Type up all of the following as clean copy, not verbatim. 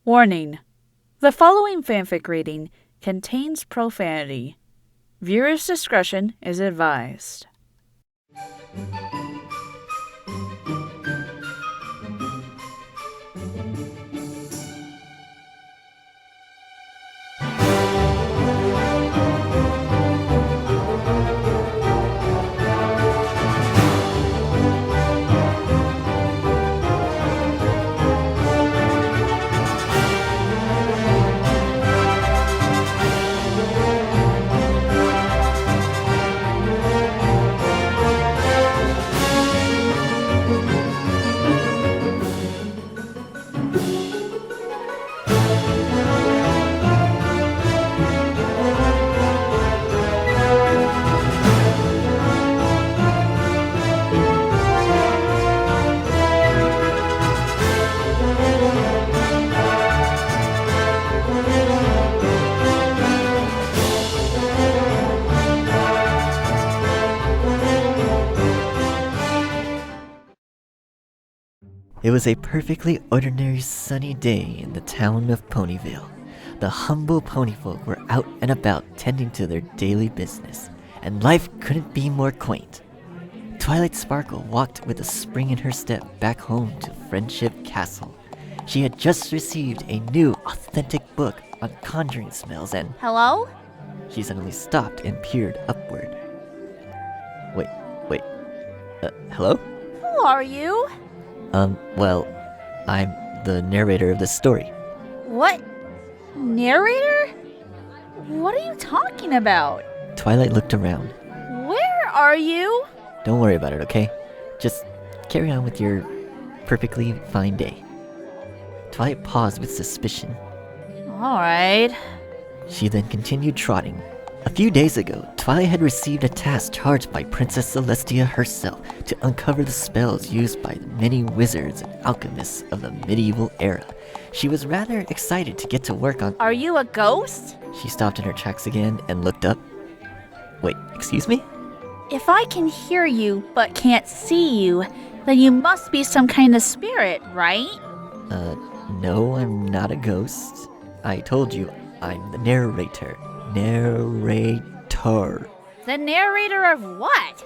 Warning: the following fanfic reading contains profanity. Viewers' discretion is advised. It was a perfectly ordinary sunny day in the town of Ponyville. The humble ponyfolk were out and about tending to their daily business, and life couldn't be more quaint. Twilight Sparkle walked with a spring in her step back home to Friendship Castle. She had just received a new, authentic book on conjuring spells and... Hello? She suddenly stopped and peered upward. Wait. Hello? Who are you? Well, I'm the narrator of this story. What? Narrator? What are you talking about? Twilight looked around. Where are you? Don't worry about it, okay? Just carry on with your perfectly fine day. Twilight paused with suspicion. Alright. She then continued trotting. A few days ago, Twilight had received a task charged by Princess Celestia herself to uncover the spells used by the many wizards and alchemists of the medieval era. She was rather excited to get to work on... Are you a ghost? She stopped in her tracks again and looked up. Wait, excuse me? If I can hear you but can't see you, then you must be some kind of spirit, right? No, I'm not a ghost. I told you, I'm the narrator. Narrator. The narrator of what?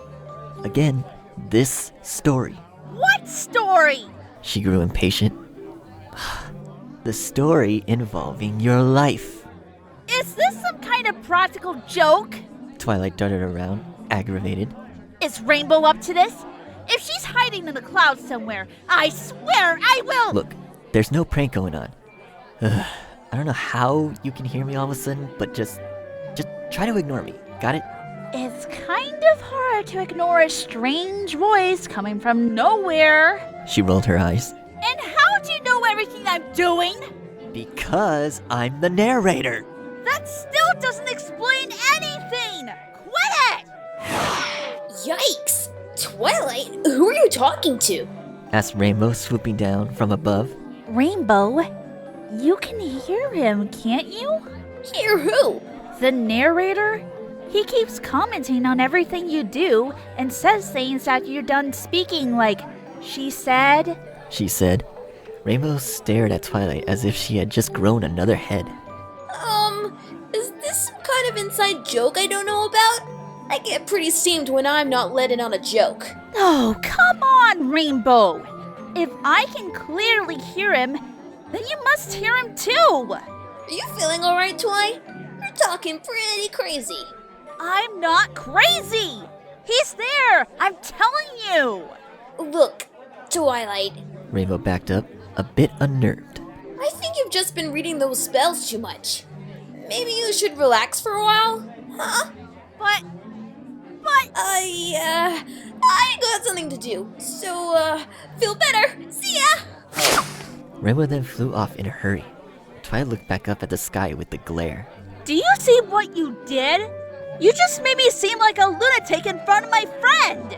Again, this story. What story? She grew impatient. The story involving your life. Is this some kind of practical joke? Twilight darted around, aggravated. Is Rainbow up to this? If she's hiding in the clouds somewhere, I swear I will— Look, there's no prank going on. I don't know how you can hear me all of a sudden, but just try to ignore me. Got it? It's kind of hard to ignore a strange voice coming from nowhere. She rolled her eyes. And how do you know everything I'm doing? Because I'm the narrator. That still doesn't explain anything! Quit it! Yikes! Twilight, who are you talking to? Asked Rainbow, swooping down from above. Rainbow, you can hear him, can't you? Hear who? The narrator? He keeps commenting on everything you do and says things after you're done speaking, like, she said. She said. Rainbow stared at Twilight as if she had just grown another head. Is this some kind of inside joke I don't know about? I get pretty steamed when I'm not let in on a joke. Oh, come on, Rainbow! If I can clearly hear him, then you must hear him too! Are you feeling alright, Twi? You're talking pretty crazy. I'm not crazy! He's there! I'm telling you! Look, Twilight. Rainbow backed up, a bit unnerved. I think you've just been reading those spells too much. Maybe you should relax for a while? Huh? But... I got something to do. So, feel better. See ya! Rainbow then flew off in a hurry. Twilight looked back up at the sky with the glare. Do you see what you did? You just made me seem like a lunatic in front of my friend!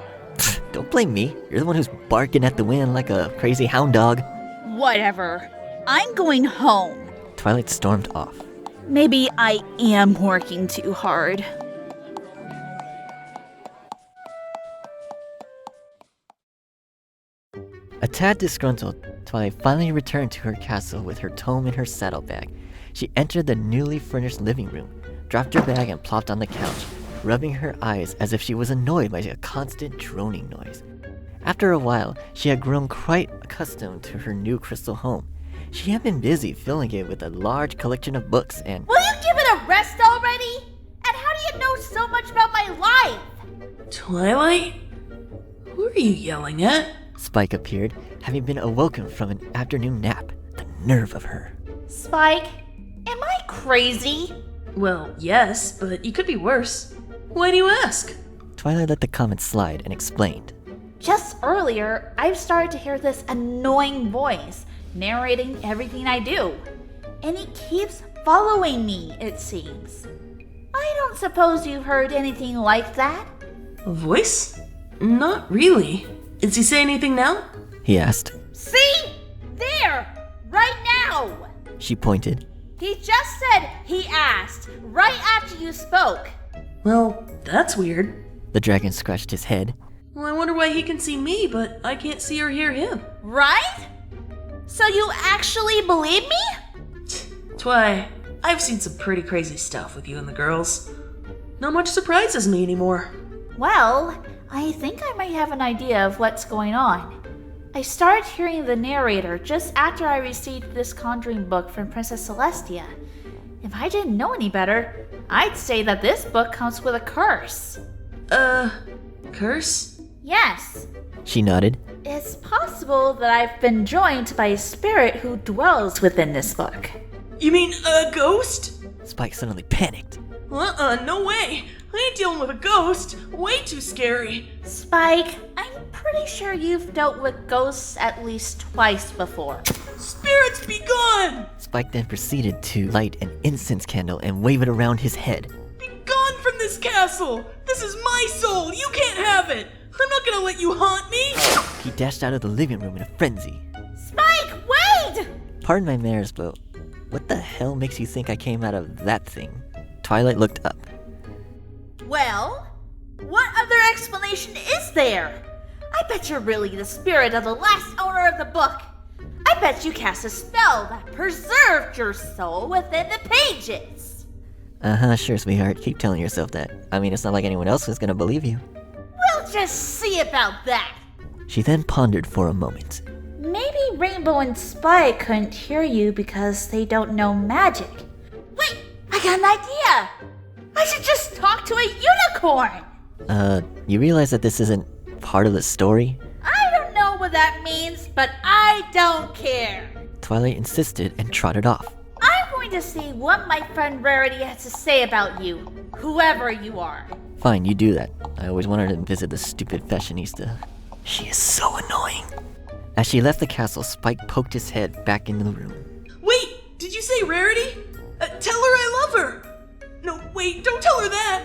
Don't blame me. You're the one who's barking at the wind like a crazy hound dog. Whatever. I'm going home. Twilight stormed off. Maybe I am working too hard. A tad disgruntled, Twilight finally returned to her castle with her tome in her saddlebag. She entered the newly furnished living room, dropped her bag and plopped on the couch, rubbing her eyes as if she was annoyed by a constant droning noise. After a while, she had grown quite accustomed to her new crystal home. She had been busy filling it with a large collection of books and— Will you give it a rest already? And how do you know so much about my life? Twilight? Who are you yelling at? Spike appeared, having been awoken from an afternoon nap. The nerve of her. Spike, am I crazy? Well, yes, but you could be worse. Why do you ask? Twilight let the comment slide and explained. Just earlier, I've started to hear this annoying voice narrating everything I do. And he keeps following me, it seems. I don't suppose you've heard anything like that? A voice? Not really. Does he say anything now? He asked. See? There! Right now! She pointed. He just said he asked, right after you spoke. Well, that's weird. The dragon scratched his head. Well, I wonder why he can see me, but I can't see or hear him. Right? So you actually believe me? Twi, I've seen some pretty crazy stuff with you and the girls. Not much surprises me anymore. Well, I think I might have an idea of what's going on. I started hearing the narrator just after I received this conjuring book from Princess Celestia. If I didn't know any better, I'd say that this book comes with a curse. Curse? Yes. She nodded. It's possible that I've been joined by a spirit who dwells within this book. You mean a ghost? Spike suddenly panicked. No way. I ain't dealing with a ghost. Way too scary. Spike, I'm pretty sure you've dealt with ghosts at least twice before. Spirits be gone! Spike then proceeded to light an incense candle and wave it around his head. Be gone from this castle! This is my soul! You can't have it! I'm not gonna let you haunt me! He dashed out of the living room in a frenzy. Spike, wait! Pardon my manners, but what the hell makes you think I came out of that thing? Twilight looked up. Well, what other explanation is there? I bet you're really the spirit of the last owner of the book. I bet you cast a spell that preserved your soul within the pages. Sure, sweetheart. Keep telling yourself that. I mean, it's not like anyone else is gonna believe you. We'll just see about that. She then pondered for a moment. Maybe Rainbow and Spike couldn't hear you because they don't know magic. Wait, I got an idea. I should just talk to a unicorn. You realize that this isn't part of the story? I don't know what that means, but I don't care. Twilight insisted and trotted off. I'm going to see what my friend Rarity has to say about you, whoever you are. Fine, you do that. I always wanted to visit the stupid fashionista. She is so annoying. As she left the castle, Spike poked his head back into the room. Wait, did you say Rarity? Tell her I love her. No, wait, don't tell her that.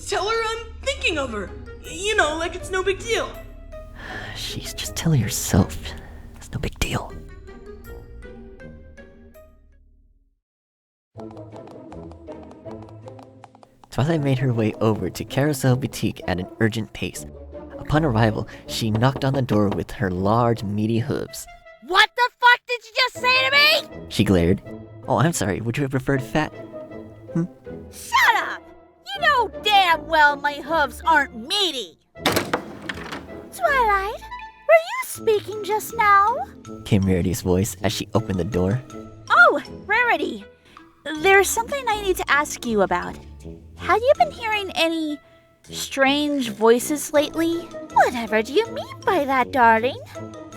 Tell her I'm thinking of her. You know, like it's no big deal. She's just telling herself. It's no big deal. Twilight made her way over to Carousel Boutique at an urgent pace. Upon arrival, she knocked on the door with her large, meaty hooves. What the fuck did you just say to me? She glared. Oh, I'm sorry. Would you have preferred fat? Shut up! You know damn well my hooves aren't meaty. Twilight, were you speaking just now? Came Rarity's voice as she opened the door. Oh, Rarity. There's something I need to ask you about. Have you been hearing any strange voices lately? Whatever do you mean by that, darling?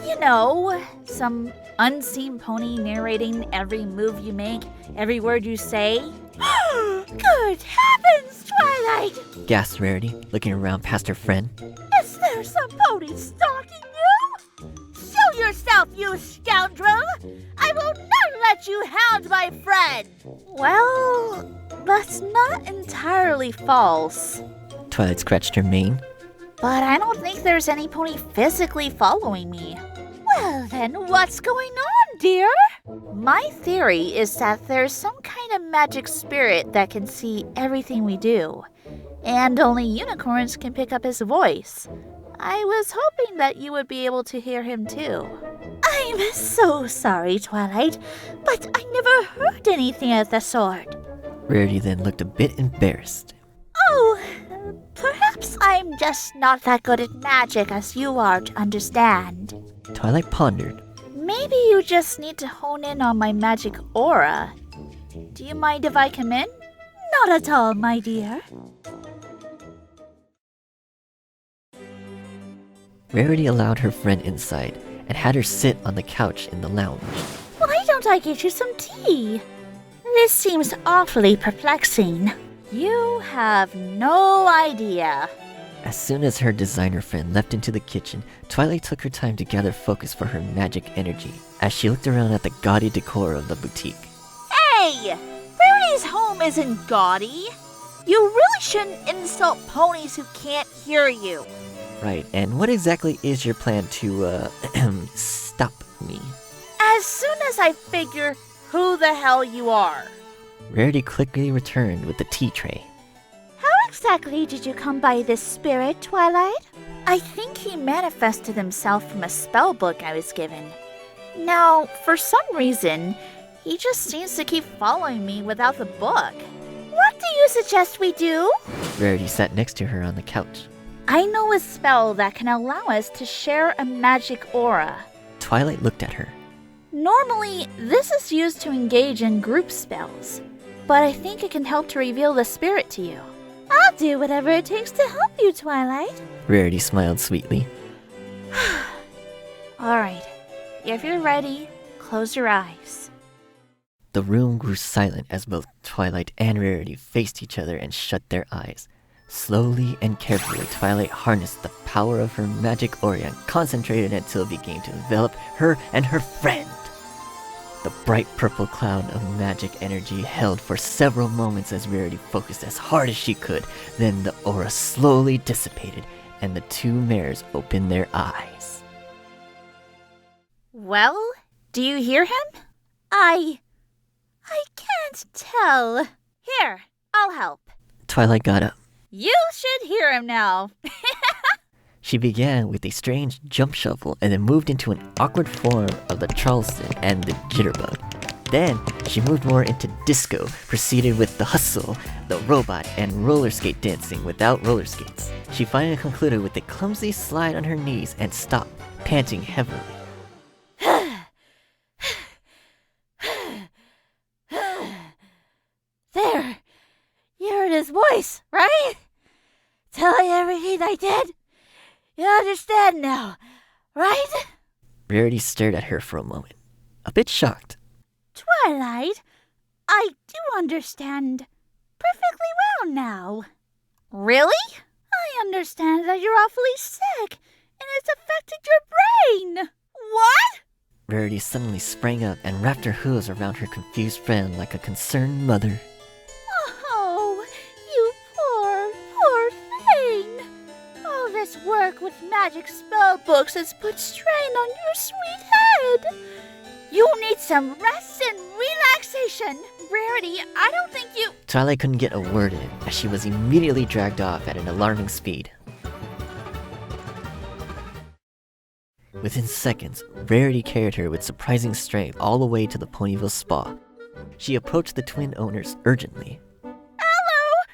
You know, some unseen pony narrating every move you make, every word you say. Good heavens, Twilight! Gasped Rarity, looking around past her friend. Is there some pony stalking you? Show yourself, you scoundrel! I will not let you hound my friend! Well, that's not entirely false. Twilight scratched her mane. But I don't think there's any pony physically following me. Well then, what's going on, dear? My theory is that there's some kind of magic spirit that can see everything we do. And only unicorns can pick up his voice. I was hoping that you would be able to hear him too. I'm so sorry, Twilight, but I never heard anything of the sort. Rarity then looked a bit embarrassed. Oh, perhaps I'm just not that good at magic as you are to understand. Twilight pondered. Maybe you just need to hone in on my magic aura. Do you mind if I come in? Not at all, my dear. Rarity allowed her friend inside and had her sit on the couch in the lounge. Why don't I get you some tea? This seems awfully perplexing. You have no idea. As soon as her designer friend leapt into the kitchen, Twilight took her time to gather focus for her magic energy as she looked around at the gaudy decor of the boutique. Hey! Rarity's home isn't gaudy. You really shouldn't insult ponies who can't hear you. Right, and what exactly is your plan to, stop me? As soon as I figure who the hell you are. Rarity quickly returned with the tea tray. How exactly did you come by this spirit, Twilight? I think he manifested himself from a spell book I was given. Now, for some reason, he just seems to keep following me without the book. What do you suggest we do? Rarity sat next to her on the couch. I know a spell that can allow us to share a magic aura. Twilight looked at her. Normally, this is used to engage in group spells, but I think it can help to reveal the spirit to you. I'll do whatever it takes to help you, Twilight. Rarity smiled sweetly. Alright, if you're ready, close your eyes. The room grew silent as both Twilight and Rarity faced each other and shut their eyes. Slowly and carefully, Twilight harnessed the power of her magic aura and concentrated until it began to envelop her and her friend. The bright purple cloud of magic energy held for several moments as Rarity focused as hard as she could. Then the aura slowly dissipated, and the two mares opened their eyes. Well, do you hear him? I can't tell. Here, I'll help. Twilight got up. You should hear him now. She began with a strange jump shuffle and then moved into an awkward form of the Charleston and the jitterbug. Then she moved more into disco, proceeded with the hustle, the robot, and roller skate dancing without roller skates. She finally concluded with a clumsy slide on her knees and stopped, panting heavily. There, you heard his voice, right? Telling everything I did. You understand now, right? Rarity stared at her for a moment, a bit shocked. Twilight, I do understand perfectly well now. Really? I understand that you're awfully sick, and it's affected your brain. What? Rarity suddenly sprang up and wrapped her hooves around her confused friend like a concerned mother. Oh, you poor thing. All this work with magic spell books has put strain on your sweet head. You need some rest and relaxation. Rarity, I don't think you... Twilight couldn't get a word in, as she was immediately dragged off at an alarming speed. Within seconds, Rarity carried her with surprising strength all the way to the Ponyville spa. She approached the twin owners urgently. Hello,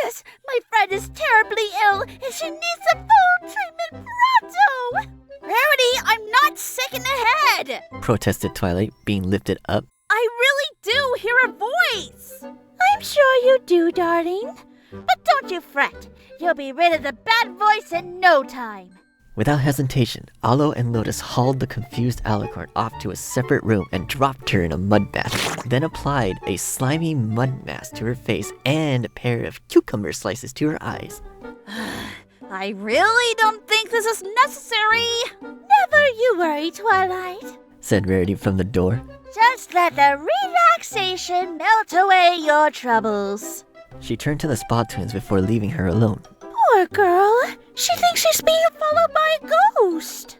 Lotus! My friend is terribly ill, and she needs a full treatment pronto! Rarity, I'm not sick in the head! Protested Twilight, being lifted up. I really do hear a voice! I'm sure you do, darling. But don't you fret. You'll be rid of the bad voice in no time. Without hesitation, Aloe and Lotus hauled the confused Alicorn off to a separate room and dropped her in a mud bath, then applied a slimy mud mask to her face and a pair of cucumber slices to her eyes. I really don't think this is necessary. Never you worry, Twilight, said Rarity from the door. Just let the relaxation melt away your troubles. She turned to the spa twins before leaving her alone. Poor girl. She thinks she's being followed by a ghost.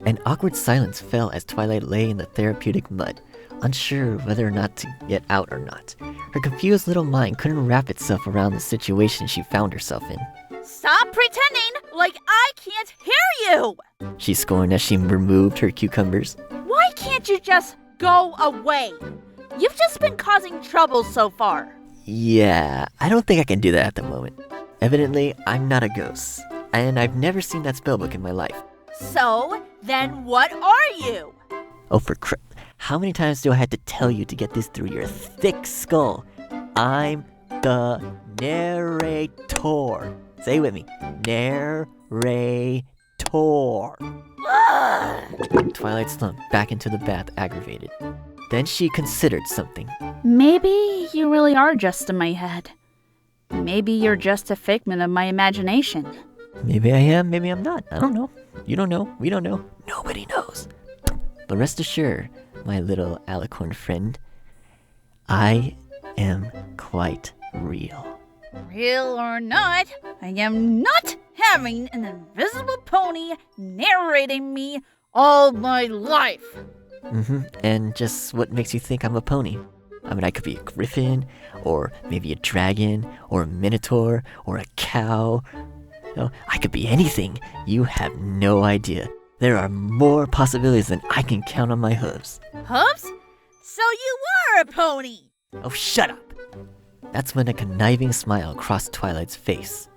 An awkward silence fell as Twilight lay in the therapeutic mud, unsure whether or not to get out or not. Her confused little mind couldn't wrap itself around the situation she found herself in. Stop pretending like I can't hear you! She scorned as she removed her cucumbers. Why can't you just go away? You've just been causing trouble so far. Yeah, I don't think I can do that at the moment. Evidently, I'm not a ghost, and I've never seen that spellbook in my life. So, then what are you? Oh, for crap. How many times do I have to tell you to get this through your thick skull? I'm the narrator. Say it with me. Narrator. Twilight slumped back into the bath, aggravated. Then she considered something. Maybe you really are just in my head. Maybe you're just a figment of my imagination. Maybe I am, maybe I'm not. I don't know. You don't know. We don't know. Nobody knows. But rest assured, my little alicorn friend, I am quite real. Real or not, I am not having an invisible pony narrating me all my life. And just what makes you think I'm a pony? I mean, I could be a griffin, or maybe a dragon, or a minotaur, or a cow. I could be anything. You have no idea. There are more possibilities than I can count on my hooves. Hooves? So you are a pony! Oh, shut up! That's when a conniving smile crossed Twilight's face.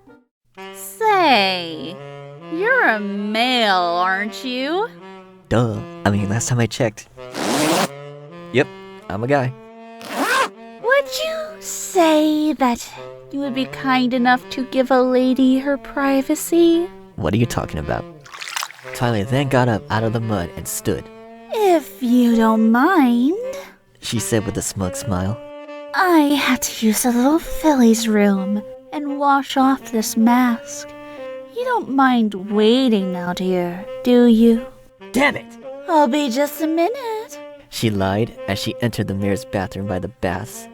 Say, you're a male, aren't you? Duh. I mean, last time I checked. Yep, I'm a guy. Would you say that you would be kind enough to give a lady her privacy? What are you talking about? Twilight then got up out of the mud and stood. If you don't mind, She said with a smug smile. I have to use the little filly's room and wash off this mask. You don't mind waiting now, dear, do you? Damn it! I'll be just a minute. She lied as she entered the mayor's bathroom by the baths.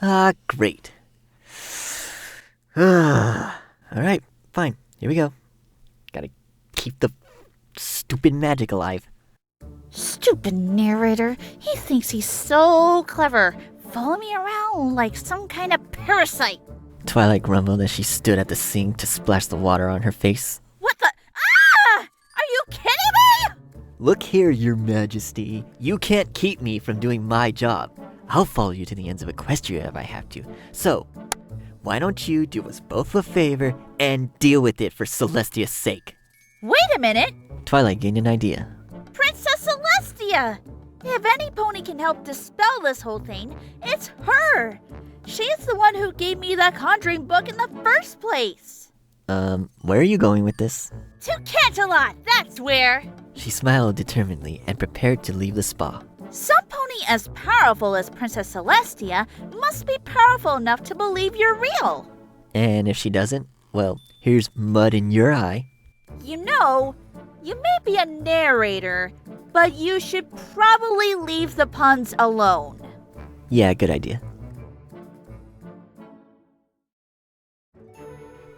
Ah, great. Alright, fine. Here we go. Gotta keep the stupid magic alive. Stupid narrator. He thinks he's so clever. Follow me around like some kind of parasite. Twilight grumbled as she stood at the sink to splash the water on her face. What the? Ah! Are you kidding me? Look here, your majesty. You can't keep me from doing my job. I'll follow you to the ends of Equestria if I have to. So, why don't you do us both a favor and deal with it for Celestia's sake? Wait a minute. Twilight gained an idea. Princess Celestia! If any pony can help dispel this whole thing, it's her. She's the one who gave me that conjuring book in the first place. Where are you going with this? To Canterlot, that's where. She smiled determinedly and prepared to leave the spa. Some pony as powerful as Princess Celestia must be powerful enough to believe you're real. And if she doesn't, well, here's mud in your eye. You know, you may be a narrator, but you should probably leave the puns alone. Yeah, good idea.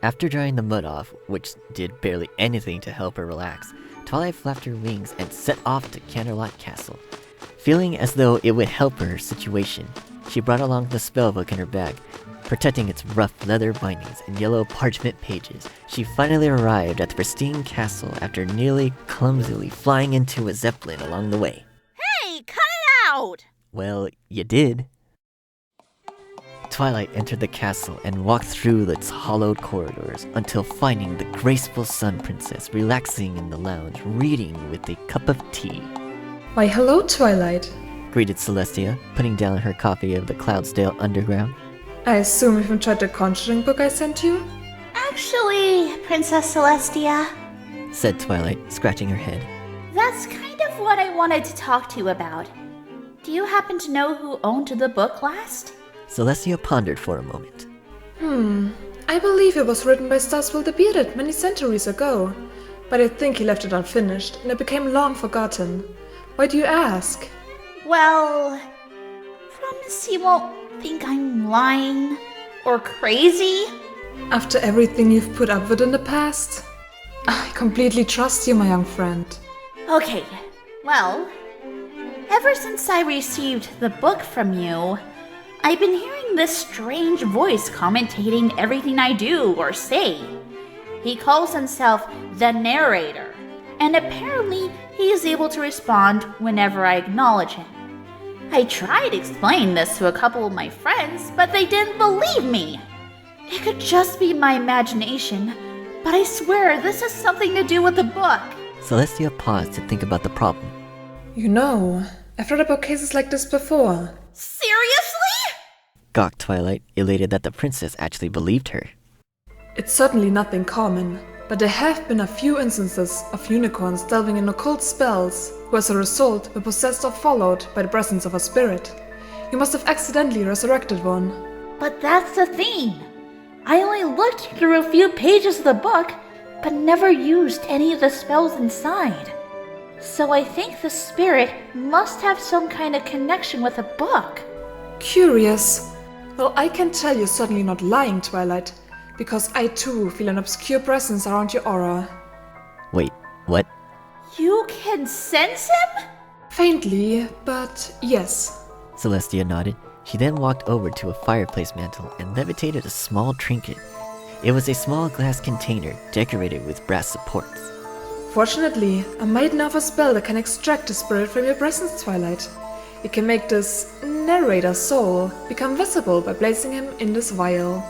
After drying the mud off, which did barely anything to help her relax, Twilight flapped her wings and set off to Canterlot Castle. Feeling as though it would help her situation, she brought along the spellbook in her bag. Protecting its rough leather bindings and yellow parchment pages, she finally arrived at the pristine castle after nearly clumsily flying into a zeppelin along the way. Hey, cut it out! Well, you did. Twilight entered the castle and walked through its hollowed corridors until finding the graceful Sun Princess relaxing in the lounge, reading with a cup of tea. Why, hello, Twilight. Greeted Celestia, putting down her copy of the Cloudsdale Underground. I assume you've enjoyed the conjuring book I sent you? Actually, Princess Celestia, Said Twilight, scratching her head. that's kind of what I wanted to talk to you about. Do you happen to know who owned the book last? Celestia pondered for a moment. I believe it was written by Starswell the Bearded many centuries ago, but I think he left it unfinished and it became long forgotten. Why do you ask? Well, promise you won't think I'm lying or crazy? After everything you've put up with in the past? I completely trust you, my young friend. Okay, well, ever since I received the book from you, I've been hearing this strange voice commentating everything I do or say. He calls himself the Narrator, and apparently he is able to respond whenever I acknowledge him. I tried explaining this to a couple of my friends, but they didn't believe me. It could just be my imagination, but I swear this has something to do with the book. Celestia paused to think about the problem. You know, I've read about cases like this before. Seriously? Gawked Twilight, elated that the princess actually believed her. It's certainly nothing common, but there have been a few instances of unicorns delving in occult spells, who as a result were possessed or followed by the presence of a spirit. You must have accidentally resurrected one. But that's the thing. I only looked through a few pages of the book, but never used any of the spells inside. So I think the spirit must have some kind of connection with the book. Curious. Well, I can tell you're certainly not lying, Twilight, because I too feel an obscure presence around your aura. Wait, what? You can sense him? Faintly, but yes. Celestia nodded. She then walked over to a fireplace mantle and levitated a small trinket. It was a small glass container decorated with brass supports. Fortunately, I might know of a spell that can extract the spirit from your presence, Twilight. It can make this narrator's soul become visible by placing him in this vial.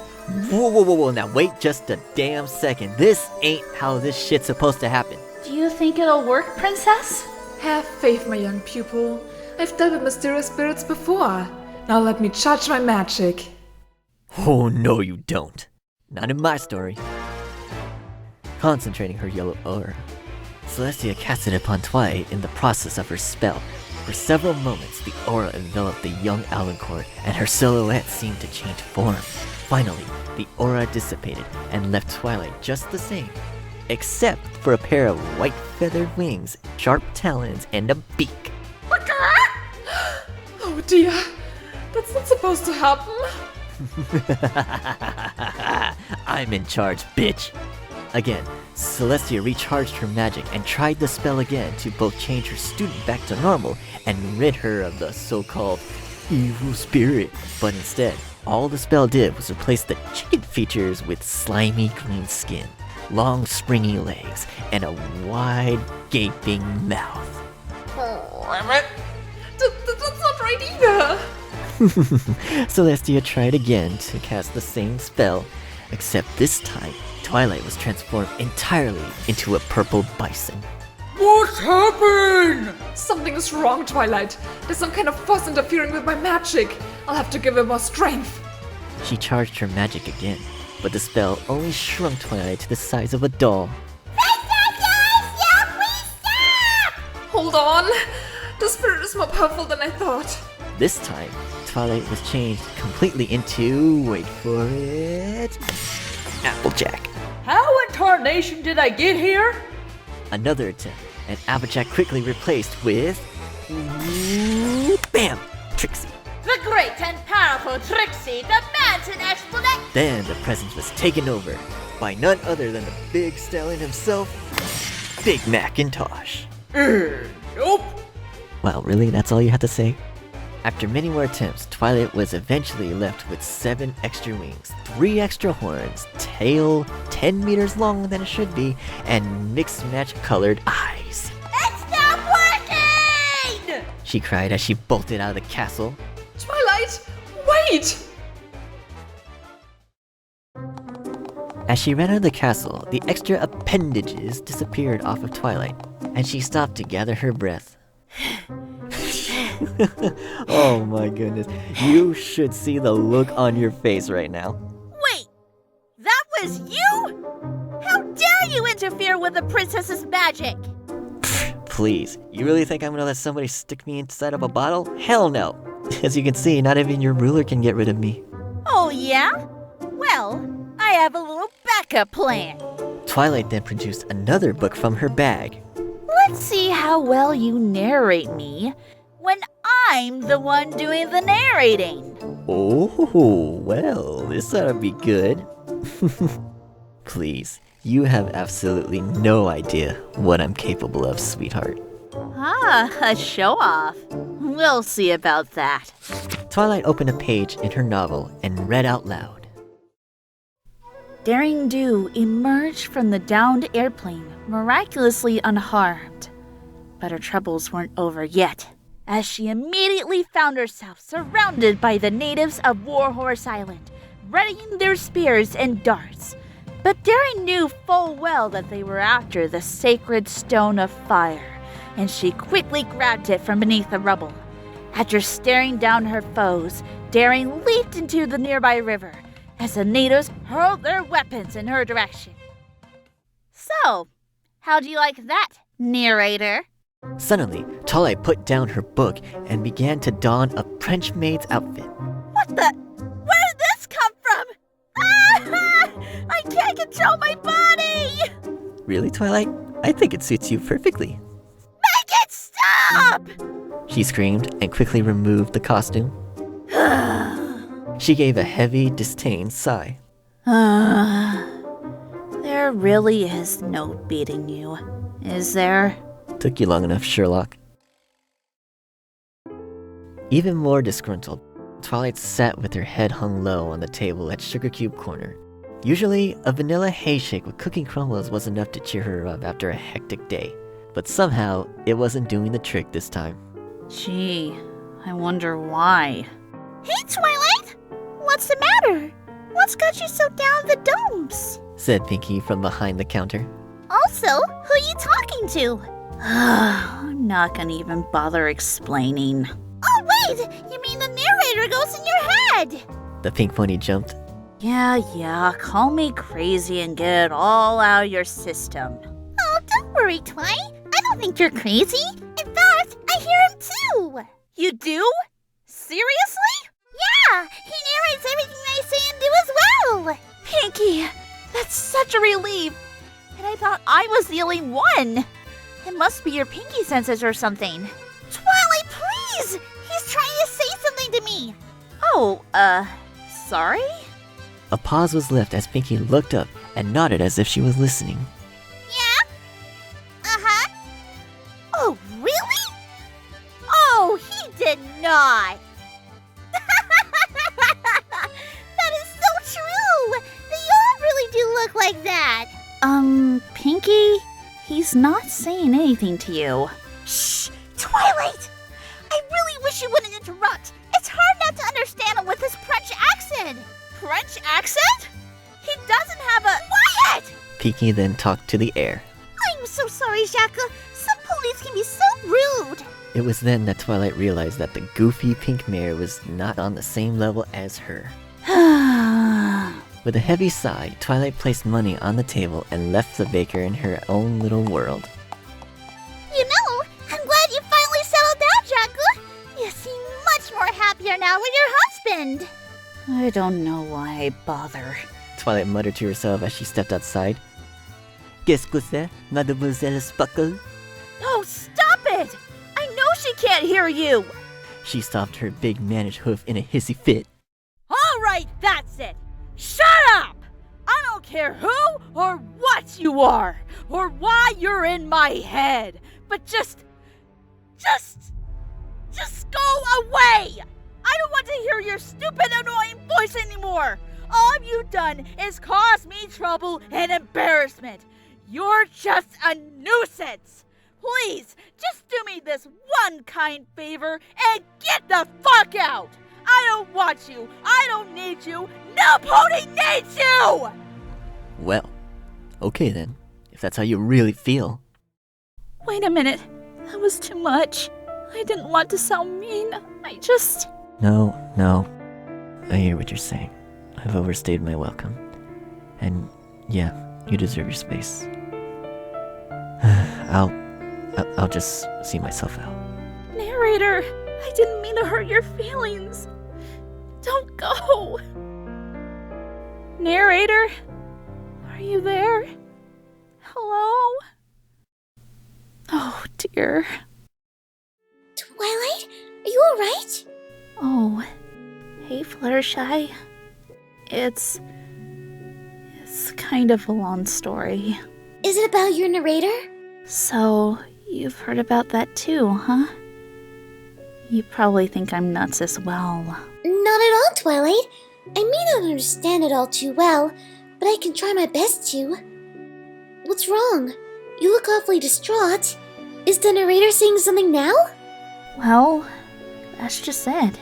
Whoa, now wait just a damn second. This ain't how this shit's supposed to happen. Do you think it'll work, Princess? Have faith, my young pupil. I've dealt with mysterious spirits before. Now let me charge my magic. Oh no you don't. Not in my story. Concentrating her yellow aura, Celestia cast it upon Twilight in the process of her spell. For several moments, the aura enveloped the young Alincourt, and her silhouette seemed to change form. Finally, the aura dissipated and left Twilight just the same, except for a pair of white feathered wings, sharp talons, and a beak. Oh dear, that's not supposed to happen. I'm in charge, bitch. Again, Celestia recharged her magic and tried the spell again to both change her student back to normal and rid her of the so-called evil spirit. But instead, all the spell did was replace the chicken features with slimy green skin, long springy legs, and a wide gaping mouth. That's not right either. Celestia tried again to cast the same spell, except this time, Twilight was transformed entirely into a purple bison. What happened? Something is wrong, Twilight. There's some kind of force interfering with my magic. I'll have to give it more strength. She charged her magic again, but the spell only shrunk Twilight to the size of a doll. Hold on. The spirit is more powerful than I thought. This time, Twilight was changed completely into, wait for it, Applejack. How in tarnation did I get here? Another attempt, and Applejack quickly replaced with, bam, Trixie. The great and powerful Trixie, the mountain explanation. Then the presence was taken over by none other than the big stallion himself, Big Macintosh. Nope. Wow, really? That's all you had to say? After many more attempts, Twilight was eventually left with 7 extra wings, 3 extra horns, tail 10 meters longer than it should be, and mixed-match colored eyes. It's not working! She cried as she bolted out of the castle. Twilight, wait! As she ran out of the castle, the extra appendages disappeared off of Twilight, and she stopped to gather her breath. Oh my goodness, you should see the look on your face right now. Wait, that was you? How dare you interfere with the princess's magic? Please, you really think I'm gonna let somebody stick me inside of a bottle? Hell no! As you can see, not even your ruler can get rid of me. Oh yeah? Well, I have a little backup plan. Twilight then produced another book from her bag. Let's see how well you narrate me when I'm the one doing the narrating. Oh, well, this ought to be good. Please, you have absolutely no idea what I'm capable of, sweetheart. Ah, a show-off. We'll see about that. Twilight opened a page in her novel and read out loud. Daring Do emerged from the downed airplane miraculously unharmed. But her troubles weren't over yet, as she immediately found herself surrounded by the natives of Warhorse Island, readying their spears and darts. But Daring knew full well that they were after the sacred stone of fire, and she quickly grabbed it from beneath the rubble. After staring down her foes, Daring leaped into the nearby river as the natives hurled their weapons in her direction. So, how do you like that, narrator? Suddenly, Twilight put down her book and began to don a French maid's outfit. What the? Where did this come from? Ah! I can't control my body! Really, Twilight? I think it suits you perfectly. Make it stop! She screamed and quickly removed the costume. She gave a heavy, disdained sigh. There really is no beating you, is there? Took you long enough, Sherlock. Even more disgruntled, Twilight sat with her head hung low on the table at Sugar Cube Corner. Usually, a vanilla hayshake with cooking crumbles was enough to cheer her up after a hectic day, but somehow it wasn't doing the trick this time. Gee, I wonder why. Hey, Twilight! What's the matter? What's got you so down the dumps? Said Pinkie from behind the counter. Also, who are you talking to? I'm not gonna even bother explaining. Oh, wait! You mean the narrator goes in your head! The pink pony jumped. Yeah, call me crazy and get it all out of your system. Oh, don't worry, Twi. I don't think you're crazy. In fact, I hear him too. You do? Seriously? Yeah, he narrates everything I say and do as well. Pinkie, that's such a relief. And I thought I was the only one. It must be your pinky senses or something. Twilight, please! He's trying to say something to me. Oh, sorry? A pause was left as Pinkie looked up and nodded as if she was listening. Yeah? Uh-huh. Oh, really? Oh, he did not. That is so true. They all really do look like that. Pinkie, he's not saying anything to you. Shh! Twilight! I really wish you wouldn't interrupt. It's hard not to understand him with his French accent. French accent? He doesn't have a... Quiet! Pinkie then talked to the air. I'm so sorry, Jacques. Some ponies can be so rude. It was then that Twilight realized that the goofy pink mare was not on the same level as her. With a heavy sigh, Twilight placed money on the table and left the baker in her own little world. You know, I'm glad you finally settled down, Jacques. You seem much more happier now with your husband. I don't know why I bother. Twilight muttered to herself as she stepped outside. Qu'est-ce que c'est, Mademoiselle Sparkle? Oh, stop it! I know she can't hear you! She stomped her big mannish hoof in a hissy fit. All right, that's it! Shut up! I don't care who or what you are, or why you're in my head, but just go away! I don't want to hear your stupid, annoying voice anymore! All you've done is cause me trouble and embarrassment. You're just a nuisance! Please, just do me this one kind favor and get the fuck out! I don't want you! I don't need you! No pony needs you! Well, okay then, if that's how you really feel. Wait a minute. That was too much. I didn't want to sound mean. No. I hear what you're saying. I've overstayed my welcome. And yeah, you deserve your space. I'll just see myself out. Narrator, I didn't mean to hurt your feelings. Don't go. Narrator, are you there? Hello? Oh, dear. Twilight, are you alright? Oh, hey, Fluttershy. It's kind of a long story. Is it about your narrator? So, you've heard about that too, huh? You probably think I'm nuts as well. Not at all, Twilight. I may not understand it all too well, but I can try my best to. What's wrong? You look awfully distraught. Is the narrator saying something now? Well, that's just it.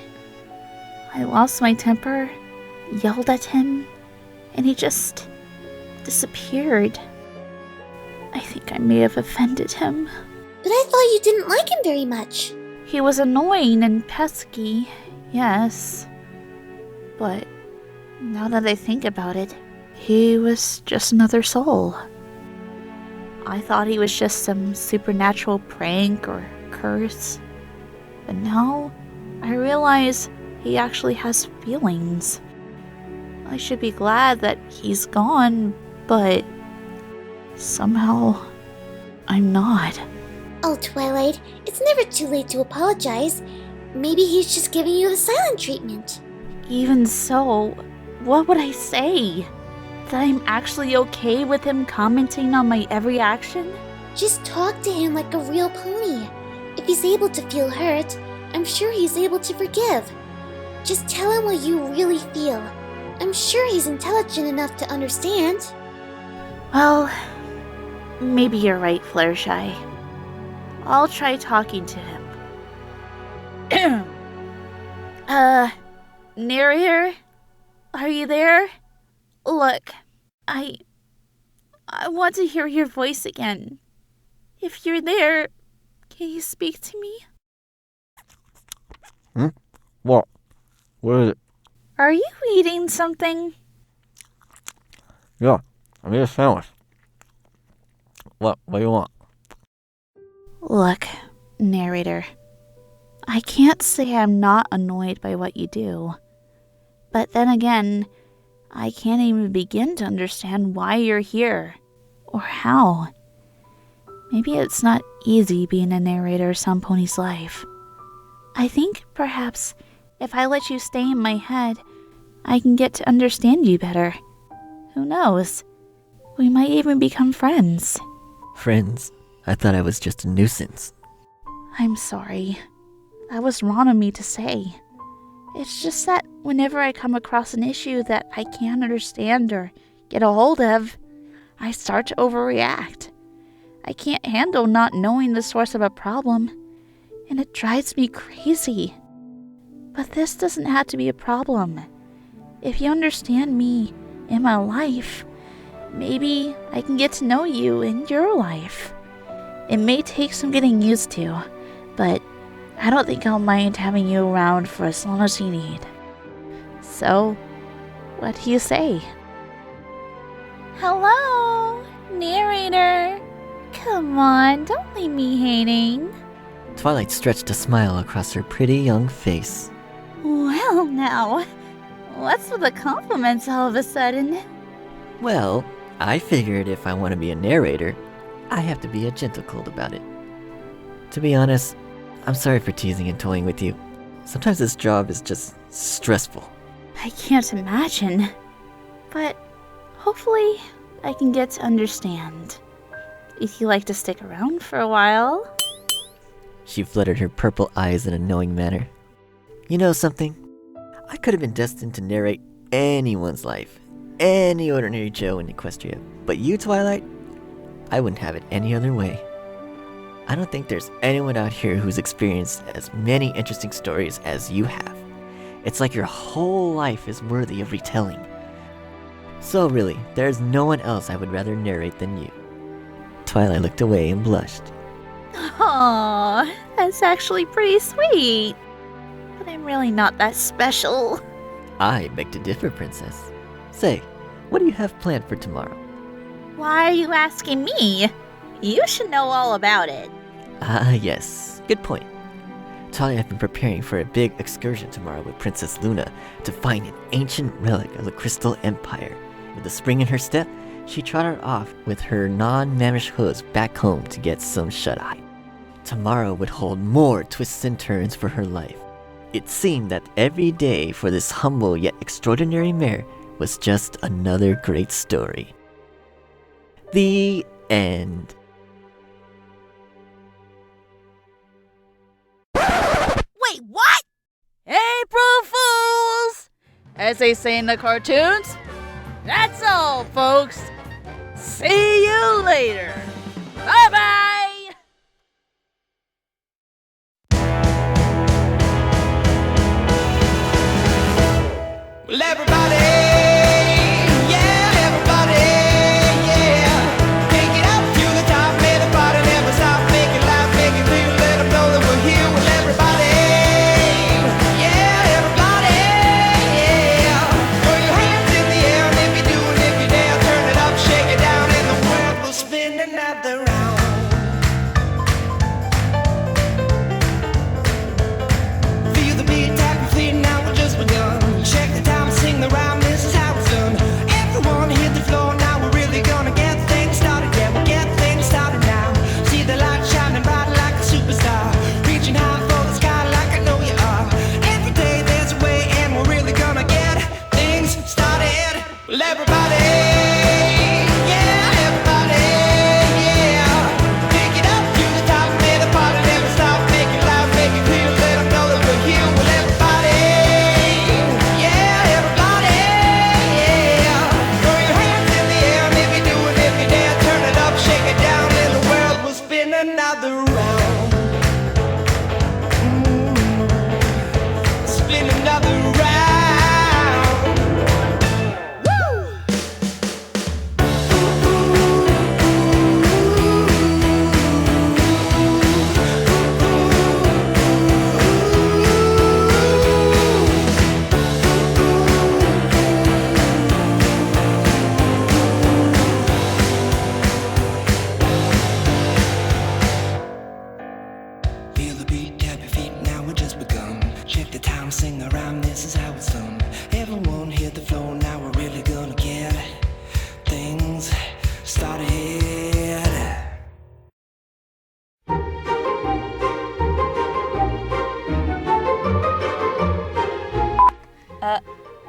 I lost my temper, yelled at him, and he just disappeared. I think I may have offended him. But I thought you didn't like him very much. He was annoying and pesky, yes. But now that I think about it, he was just another soul. I thought he was just some supernatural prank or curse. But now, I realize he actually has feelings. I should be glad that he's gone, but somehow, I'm not. Oh, Twilight, it's never too late to apologize. Maybe he's just giving you the silent treatment. Even so, what would I say? That I'm actually okay with him commenting on my every action? Just talk to him like a real pony. If he's able to feel hurt, I'm sure he's able to forgive. Just tell him what you really feel. I'm sure he's intelligent enough to understand. Well, maybe you're right, Fluttershy. I'll try talking to him. Narrator? Are you there? Look, I want to hear your voice again. If you're there, can you speak to me? What? What is it? Are you eating something? Yeah, I made a sandwich. What do you want? Look, narrator. I can't say I'm not annoyed by what you do. But then again, I can't even begin to understand why you're here. Or how. Maybe it's not easy being a narrator of some pony's life. I think perhaps if I let you stay in my head, I can get to understand you better. Who knows? We might even become friends. Friends? I thought I was just a nuisance. I'm sorry. That was wrong of me to say. It's just that whenever I come across an issue that I can't understand or get a hold of, I start to overreact. I can't handle not knowing the source of a problem, and it drives me crazy. But this doesn't have to be a problem. If you understand me in my life, maybe I can get to know you in your life. It may take some getting used to, but I don't think I'll mind having you around for as long as you need. So, what do you say? Hello, narrator. Come on, don't leave me hanging. Twilight stretched a smile across her pretty young face. Well now, what's with the compliments all of a sudden? Well, I figured if I want to be a narrator, I have to be a gentle cold about it. To be honest, I'm sorry for teasing and toying with you. Sometimes this job is just stressful. I can't imagine. But hopefully I can get to understand. If you like to stick around for a while. She fluttered her purple eyes in a knowing manner. You know something? I could have been destined to narrate anyone's life. Any ordinary Joe in Equestria. But you, Twilight? I wouldn't have it any other way. I don't think there's anyone out here who's experienced as many interesting stories as you have. It's like your whole life is worthy of retelling. So really, there's no one else I would rather narrate than you. Twilight looked away and blushed. Aww, that's actually pretty sweet. But I'm really not that special. I beg to differ, Princess. Say, what do you have planned for tomorrow? Why are you asking me? You should know all about it. Ah, yes. Good point. Talia have been preparing for a big excursion tomorrow with Princess Luna to find an ancient relic of the Crystal Empire. With a spring in her step, she trotted off with her non-mammish hooves back home to get some shut-eye. Tomorrow would hold more twists and turns for her life. It seemed that every day for this humble yet extraordinary mare was just another great story. The end. Wait, as they say in the cartoons. That's all, folks. See you later. Bye-bye. Well, everybody, yeah, everybody, yeah. Take it up to the top, may the party never stop. Make it loud, make it real, let them know that we're here. Well, everybody, yeah, everybody, yeah. Throw your hands in the air, and if you do, and if you dare, turn it up, shake it down, and the world will spin another round. Feel the beat, tap your feet, now we're just begun. Check the time, sing the rhyme, this is how it's done. Everyone hit the floor, now we're really gonna get things started. Yeah, we'll get things started now. See the light shining bright like a superstar. Reaching high for the sky like I know you are. Every day there's a way and we're really gonna get things started. Well, everybody, yeah, everybody, yeah. Pick it up to the top, may the party never stop. Make it loud, make it clear, let them know that we're here. Well, everybody, yeah, everybody, yeah. Throw your hands in the air, and if you do it, if you dare, turn it up, shake it down, and the world will spin another round. Spin another round. Feel the beat, tap your feet, now we're just begun. Check the time, sing the rhyme, this is how it's done. Everyone hit the floor, now we're really gonna get things started.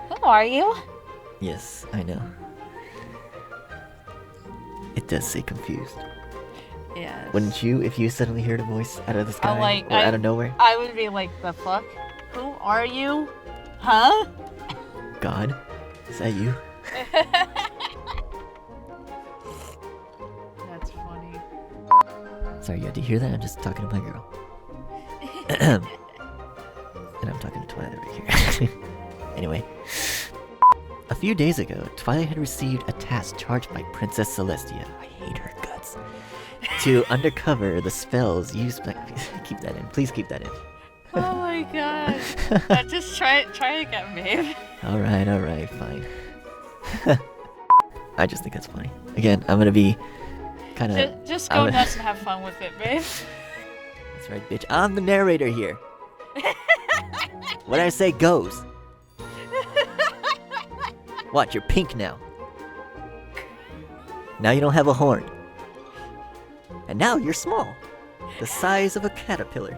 Who are you? Yes, I know. It does say confused. Yes. Wouldn't you if you suddenly heard a voice out of the sky or out of nowhere? I would be like, the fuck? Who are you? Huh? God? Is that you? That's funny. Sorry, you had to hear that? I'm just talking to my girl. And I'm talking to Twilight right here. Anyway. A few days ago, Twilight had received a task charged by Princess Celestia. I hate her guts. To undercover the spells used by... Keep that in. Please keep that in. Oh my god. Just try it again, babe. Alright, fine. I just think that's funny. Again, I'm gonna be kind of... Just go nuts and have fun with it, babe. That's right, bitch. I'm the narrator here. What I say goes. What, you're pink now. Now you don't have a horn. And now you're small. The size of a caterpillar.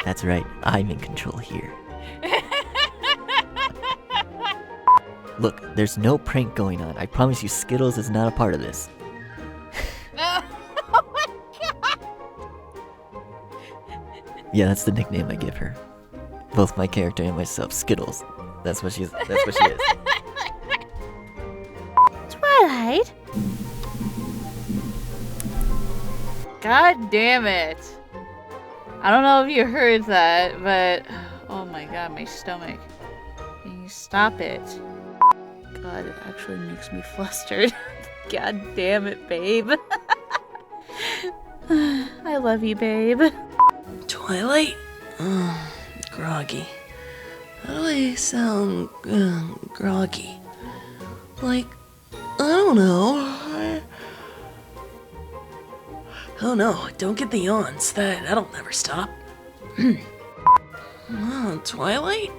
That's right, I'm in control here. Look, there's no prank going on. I promise you Skittles is not a part of this. Oh my god! Yeah, that's the nickname I give her. Both my character and myself, Skittles. That's what she is. Twilight? God damn it. I don't know if you heard that, but oh my god, my stomach. Can you stop it? God, it actually makes me flustered. God damn it, babe. I love you, babe. Twilight? Groggy. How do I sound groggy? Like, I don't know. Oh no, don't get the yawns. That'll never stop. Oh, Twilight?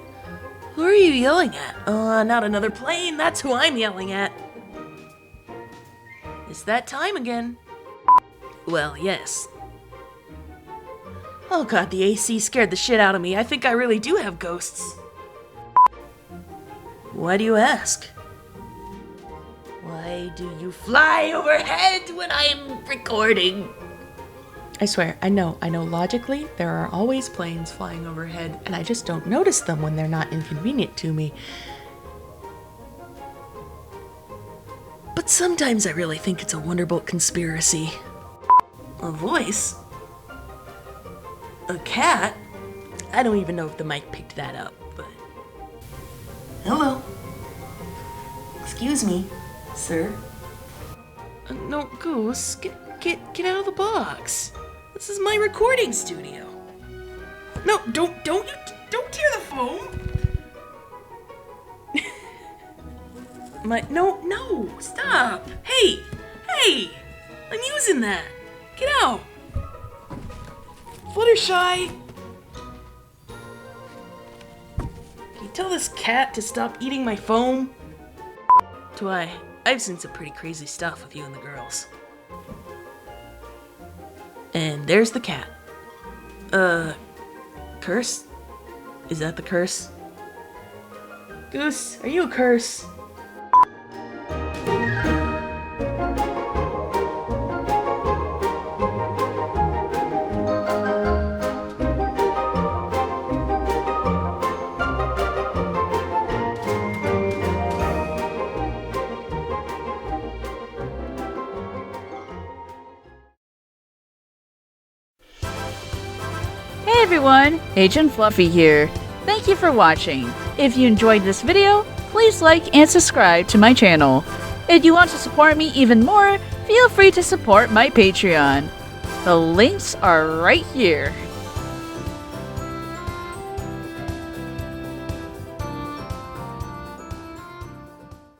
Who are you yelling at? Not another plane, that's who I'm yelling at. It's that time again. Well, yes. Oh god, the AC scared the shit out of me. I think I really do have ghosts. Why do you ask? Why do you fly overhead when I'm recording? I swear, I know logically there are always planes flying overhead, and I just don't notice them when they're not inconvenient to me. But sometimes I really think it's a Wonderbolt conspiracy. A voice? A cat? I don't even know if the mic picked that up, but... Hello? Excuse me, sir? No, Goose, get out of the box. This is my recording studio. No, don't tear the phone. No, stop. Hey, I'm using that. Get out. Fluttershy. Can you tell this cat to stop eating my foam? I've seen some pretty crazy stuff with you and the girls. And there's the cat. Curse? Is that the curse? Goose, are you a curse? Hey everyone, Agent Fluffy here. Thank you for watching. If you enjoyed this video, please like and subscribe to my channel. If you want to support me even more, feel free to support my Patreon. The links are right here.